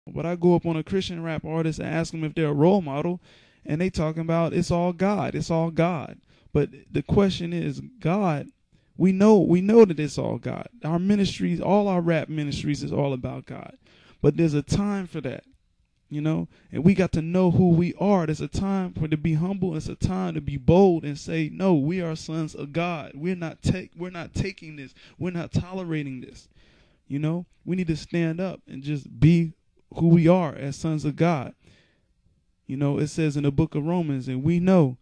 But I go up on a Christian rap artist and ask them if they're a role model, and they talking about it's all God, it's all God. But the question is, God, we know that it's all God. Our ministries, all our rap ministries is all about God. But there's a time for that, and we got to know who we are. There's a time for to be humble. It's a time to be bold and say, no, we are sons of God. We're not taking this. We're not tolerating this. We need to stand up and just be who we are as sons of God. It says in the book of Romans, and we know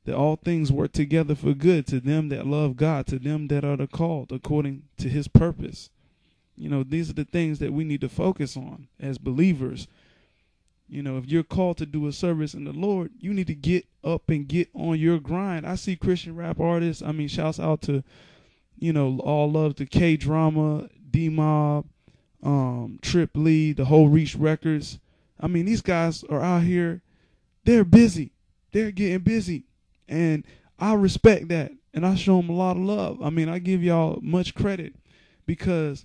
that all things work together for good to them that love God, to them that are the called according to his purpose. These are the things that we need to focus on as believers. If you're called to do a service in the Lord, you need to get up and get on your grind. I see Christian rap artists. Shouts out to, all love to K-Drama, D-Mob, Trip Lee, the whole Reach Records. These guys are out here. They're busy. They're getting busy. And I respect that. And I show them a lot of love. I give y'all much credit because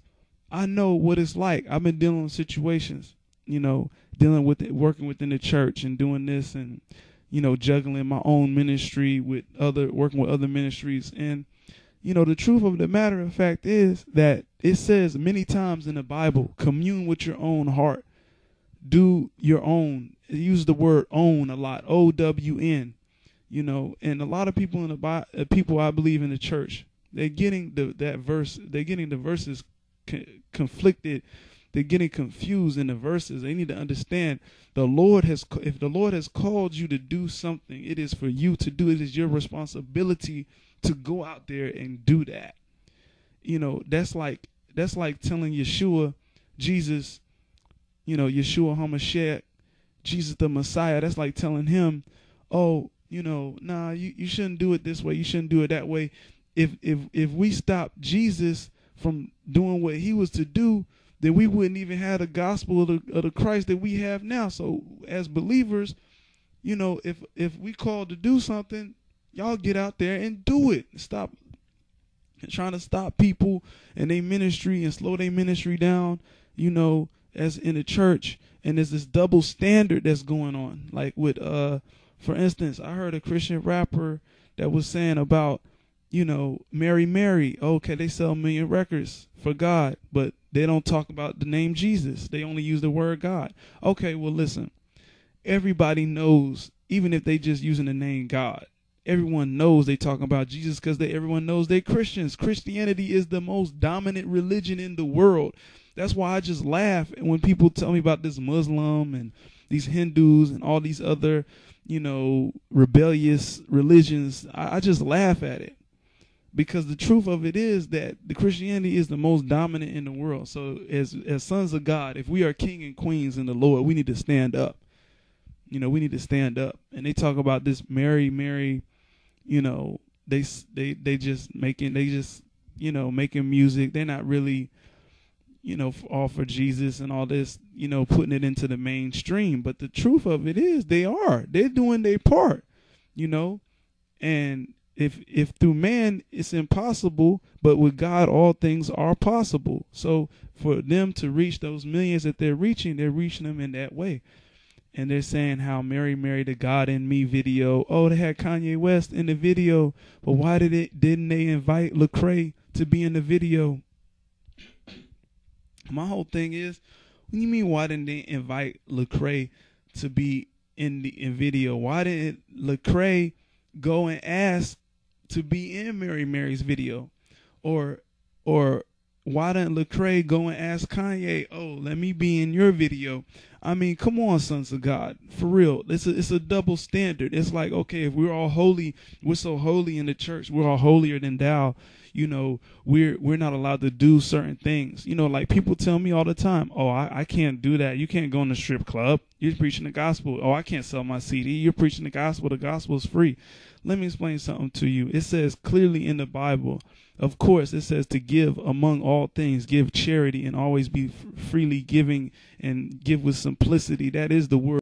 I know what it's like. I've been dealing with situations, dealing with it, working within the church and doing this and, juggling my own ministry working with other ministries. And, the truth of the matter of fact is that it says many times in the Bible, commune with your own heart. Do your own. Use the word own a lot. O-W-N. And a lot of people in the people I believe in the church, they're getting the verses conflicted. They're getting confused in the verses. They need to understand if the Lord has called you to do something, it is for you to do. It is your responsibility to go out there and do that. That's like telling Yeshua, Jesus, Yeshua HaMashiach, Jesus the Messiah. That's like telling him, oh, nah, you shouldn't do it this way. You shouldn't do it that way. If we stop Jesus from doing what he was to do, then we wouldn't even have the gospel of the Christ that we have now. So as believers, if we called to do something, y'all get out there and do it. Stop trying to stop people and their ministry and slow their ministry down, as in the church. And there's this double standard that's going on. Like with, for instance, I heard a Christian rapper that was saying about, Mary Mary. Okay, they sell 1 million records for God, but they don't talk about the name Jesus. They only use the word God. Okay, well, listen. Everybody knows, even if they just using the name God, everyone knows they talking about Jesus because everyone knows they're Christians. Christianity is the most dominant religion in the world. That's why I just laugh when people tell me about this Muslim and these Hindus and all these other, rebellious religions. I just laugh at it because the truth of it is that the Christianity is the most dominant in the world. So as sons of God, if we are king and queens in the Lord, we need to stand up. We need to stand up. And they talk about this Mary, they just making music. They're not really, all for Jesus and all this, putting it into the mainstream. But the truth of it is they're doing their part, and if through man it's impossible, but with God all things are possible. So for them to reach those millions that they're reaching them in that way. And they're saying how Mary the God in Me video. Oh, they had Kanye West in the video, but why didn't they invite Lecrae to be in the video? My whole thing is, what do you mean why didn't they invite Lecrae to be in video? Why didn't Lecrae go and ask to be in Mary's video? Or why didn't Lecrae go and ask Kanye, oh, let me be in your video? Come on, sons of God. For real. It's a double standard. It's like, okay, if we're all holy, we're so holy in the church, we're all holier than thou, we're not allowed to do certain things. Like people tell me all the time, oh, I can't do that. You can't go in the strip club. You're preaching the gospel. Oh, I can't sell my CD. You're preaching the gospel. The gospel is free. Let me explain something to you. It says clearly in the Bible, of course, it says to give among all things, give charity and always be freely giving and give with simplicity. That is the word.